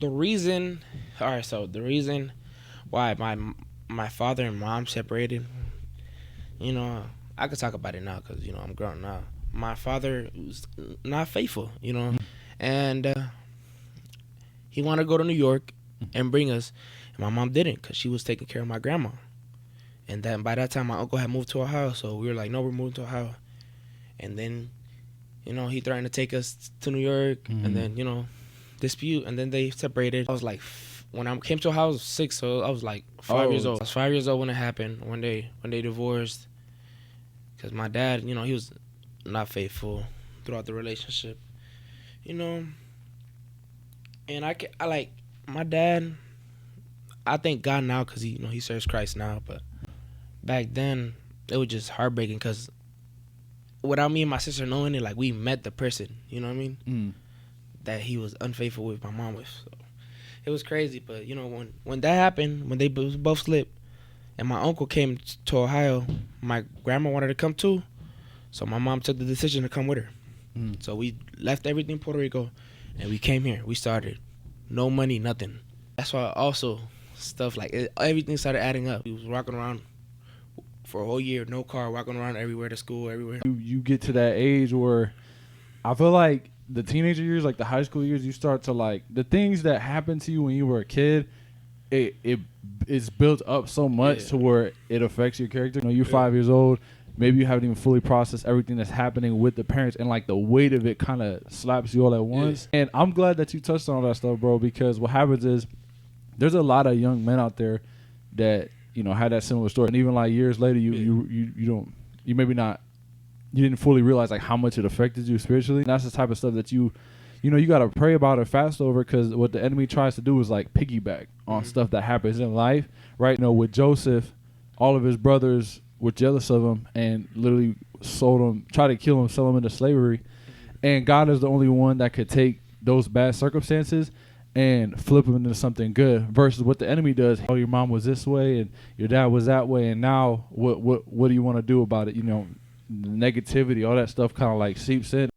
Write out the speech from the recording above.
the reason, all right. So the reason why my father and mom separated, you know, I could talk about it now because I'm grown now. My father was not faithful, and he wanted to go to New York and bring us, and my mom didn't because she was taking care of my grandma. And then by that time, my uncle had moved to Ohio, so we were like, no, we're moving to Ohio. And then, he threatened to take us to New York, and then, dispute, and then they separated. I was like, when I came to Ohio, I was 6, so I was like 5 years old. I was 5 years old when it happened, when they divorced, because my dad, he was not faithful throughout the relationship, and I like my dad. I thank God now because he serves Christ now, but back then it was just heartbreaking because without me and my sister knowing it, like we met the person, you know what I mean, that he was unfaithful with my mom with. So it was crazy, but when that happened, when they both slipped, and my uncle came to Ohio, my grandma wanted to come too, so my mom took the decision to come with her. So we left everything in Puerto Rico, and we came here. We started, no money, nothing. That's why also stuff like everything started adding up. We was walking around for a whole year, no car, walking around everywhere to school, everywhere. You get to that age where I feel like the teenager years, like the high school years, you start to like the things that happened to you when you were a kid. It's built up so much to where it affects your character. You're 5 years old. Maybe you haven't even fully processed everything that's happening with the parents, and like the weight of it kind of slaps you all at once. And I'm glad that you touched on all that stuff, bro, because what happens is there's a lot of young men out there that had that similar story, and even like years later, you didn't fully realize like how much it affected you spiritually. And that's the type of stuff that you got to pray about and fast over, because what the enemy tries to do is like piggyback on stuff that happens in life, right? With Joseph, all of his brothers were jealous of him and literally sold him, tried to kill him, sell him into slavery. And God is the only one that could take those bad circumstances and flip them into something good, versus what the enemy does. Oh, your mom was this way and your dad was that way, and now what do you want to do about it? The negativity, all that stuff kind of like seeps in.